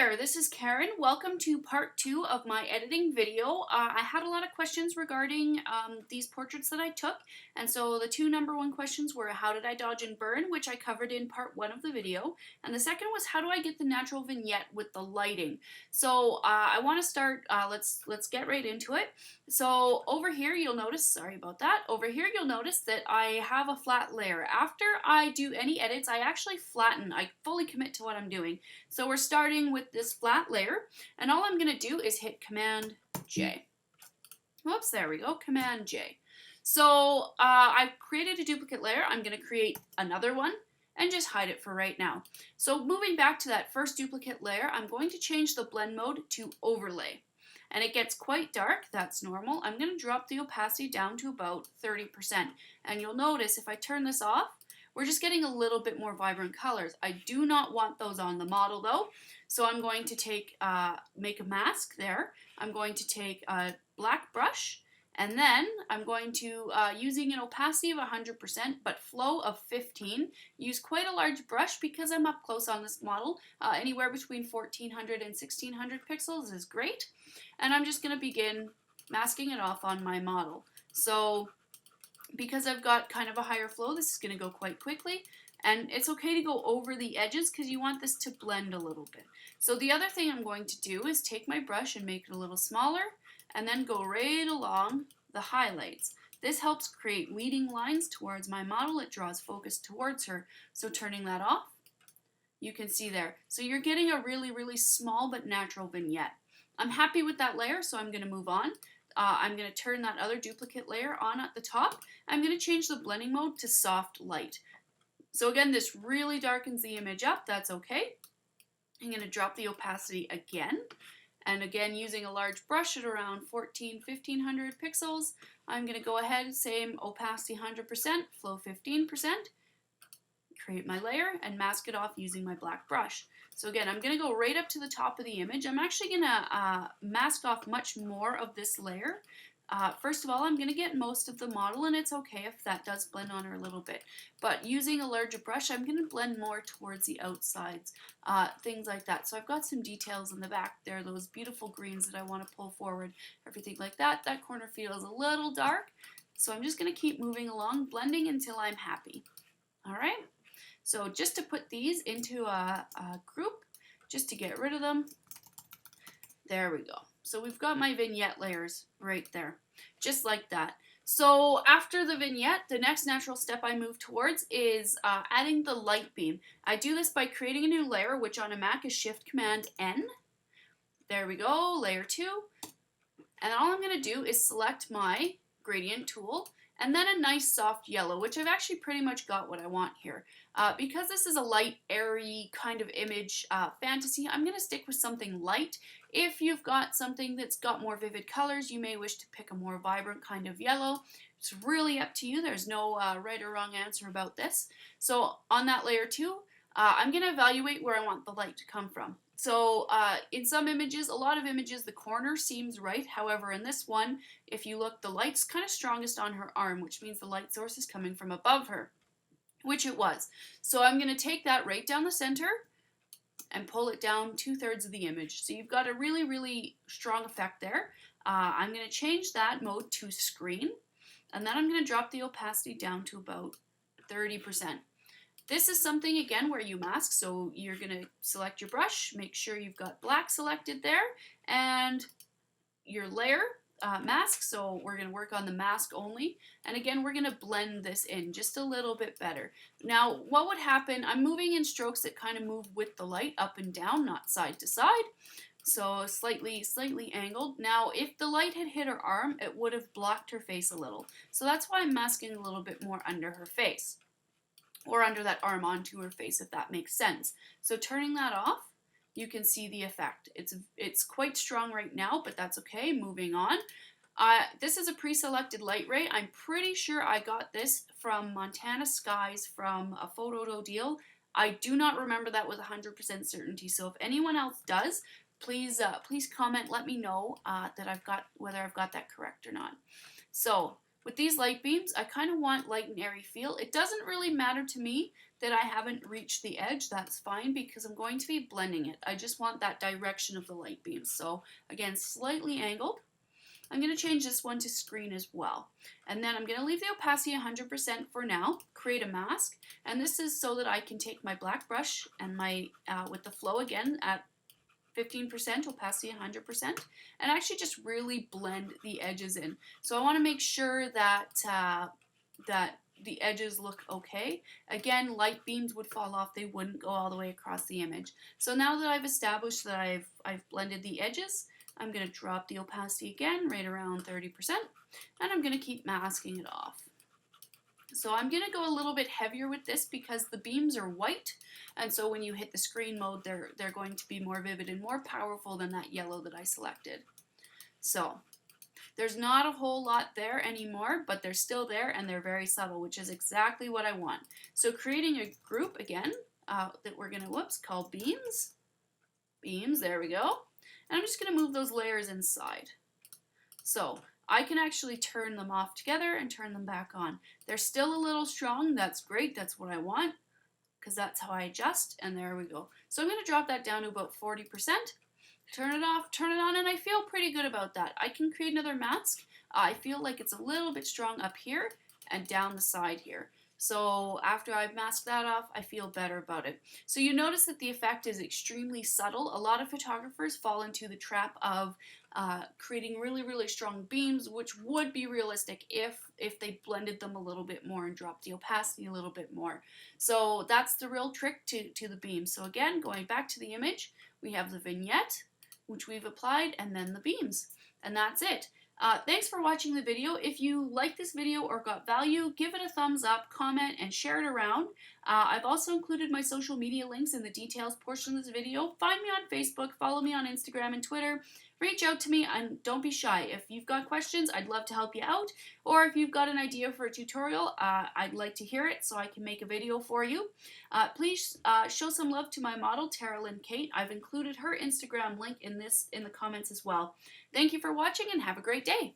there, this is Karen. Welcome to part 2 of my editing video. I had a lot of questions regarding these portraits that I took, and so the two number one questions were how did I dodge and burn, which I covered in part 1 of the video, and the second was how do I get the natural vignette with the lighting. So I want to start, let's get right into it. So over here you'll notice, sorry about that, over here you'll notice that I have a flat layer. After I do any edits, I actually flatten, I fully commit to what I'm doing. So we're starting with this flat layer, and all I'm going to do is hit Command J. Whoops, there we go, Command J. So I've created a duplicate layer. I'm going to create another one and just hide it for right now. So moving back to that first duplicate layer, I'm going to change the blend mode to overlay. And it gets quite dark, that's normal. I'm going to drop the opacity down to about 30%. And you'll notice if I turn this off, we're just getting a little bit more vibrant colors. I do not want those on the model though. So I'm going to take, make a mask there. I'm going to take a black brush, and then I'm going to, using an opacity of 100% but flow of 15, use quite a large brush because I'm up close on this model. Anywhere between 1400 and 1600 pixels is great. And I'm just going to begin masking it off on my model. So because I've got kind of a higher flow, this is going to go quite quickly. And it's okay to go over the edges because you want this to blend a little bit. So the other thing I'm going to do is take my brush and make it a little smaller and then go right along the highlights. This helps create leading lines towards my model. It draws focus towards her. So turning that off, you can see there. So you're getting a really, really small but natural vignette. I'm happy with that layer, so I'm going to move on. I'm going to turn that other duplicate layer on at the top. I'm going to change the blending mode to soft light. So again, this really darkens the image up. That's okay. I'm going to drop the opacity again. And again, using a large brush at around 1500 pixels, I'm going to go ahead, same opacity 100%, flow 15%, create my layer, and mask it off using my black brush. So again, I'm going to go right up to the top of the image. I'm actually going to mask off much more of this layer. First of all, I'm going to get most of the model, and it's okay if that does blend on her a little bit. But using a larger brush, I'm going to blend more towards the outsides, things like that. So I've got some details in the back there, those beautiful greens that I want to pull forward, everything like that. That corner feels a little dark, so I'm just going to keep moving along, blending until I'm happy. All right? So just to put these into a group, just to get rid of them, there we go. So we've got my vignette layers right there, just like that. So after the vignette, the next natural step I move towards is adding the light beam. I do this by creating a new layer, which on a Mac is Shift-Command-N. There we go, layer 2. And all I'm going to do is select my gradient tool, and then a nice soft yellow, which I've actually pretty much got what I want here. Because this is a light, airy kind of image fantasy, I'm going to stick with something light. If you've got something that's got more vivid colors, you may wish to pick a more vibrant kind of yellow. It's really up to you. There's no right or wrong answer about this. So on that layer 2, I'm going to evaluate where I want the light to come from. So in some images, a lot of images, the corner seems right. However, in this one, if you look, the light's kind of strongest on her arm, which means the light source is coming from above her, which it was. So I'm going to take that right down the center and pull it down 2/3 of the image. So you've got a really, really strong effect there. I'm going to change that mode to screen, and then I'm going to drop the opacity down to about 30%. This is something, again, where you mask, so you're going to select your brush, make sure you've got black selected there, and your layer mask, so we're going to work on the mask only, and again, we're going to blend this in just a little bit better. Now, what would happen, I'm moving in strokes that kind of move with the light up and down, not side to side, so slightly angled. Now, if the light had hit her arm, it would have blocked her face a little, so that's why I'm masking a little bit more under her face, or under that arm onto her face, if that makes sense. So turning that off, you can see the effect. It's quite strong right now, but that's okay. Moving on. This is a pre-selected light ray. I'm pretty sure I got this from Montana Skies from a photo deal. I do not remember that with 100% certainty. So if anyone else does, please comment. Let me know that whether I've got that correct or not. So With these light beams, I kind of want light and airy feel. It doesn't really matter to me that I haven't reached the edge. That's fine because I'm going to be blending it. I just want that direction of the light beams. So again, slightly angled. I'm going to change this one to screen as well. And then I'm going to leave the opacity 100% for now, create a mask. And this is so that I can take my black brush and my, with the flow again at 15%, opacity 100%, and actually just really blend the edges in. So I want to make sure that, that the edges look okay. Again, light beams would fall off, they wouldn't go all the way across the image. So now that I've established that I've blended the edges, I'm going to drop the opacity again, right around 30%, and I'm going to keep masking it off. So I'm going to go a little bit heavier with this because the beams are white, and so when you hit the screen mode, they're going to be more vivid and more powerful than that yellow that I selected. So there's not a whole lot there anymore, but they're still there and they're very subtle, which is exactly what I want. So creating a group again that we're going to, call beams. Beams, there we go. And I'm just going to move those layers inside. So I can actually turn them off together and turn them back on. They're still a little strong. That's great. That's what I want because that's how I adjust. And there we go. So I'm going to drop that down to about 40%. Turn it off, turn it on, and I feel pretty good about that. I can create another mask. I feel like it's a little bit strong up here and down the side here. So after I've masked that off, I feel better about it. So you notice that the effect is extremely subtle. A lot of photographers fall into the trap of creating really, really strong beams, which would be realistic if they blended them a little bit more and dropped the opacity a little bit more. So that's the real trick to the beam. So again, going back to the image, we have the vignette, which we've applied, and then the beams. And that's it. Thanks for watching the video. If you like this video or got value, give it a thumbs up, comment, and share it around. I've also included my social media links in the details portion of this video. Find me on Facebook, follow me on Instagram and Twitter. Reach out to me and don't be shy. If you've got questions, I'd love to help you out. Or if you've got an idea for a tutorial, I'd like to hear it so I can make a video for you. Please show some love to my model, Tara Lynn Kate. I've included her Instagram link in the comments as well. Thank you for watching and have a great day.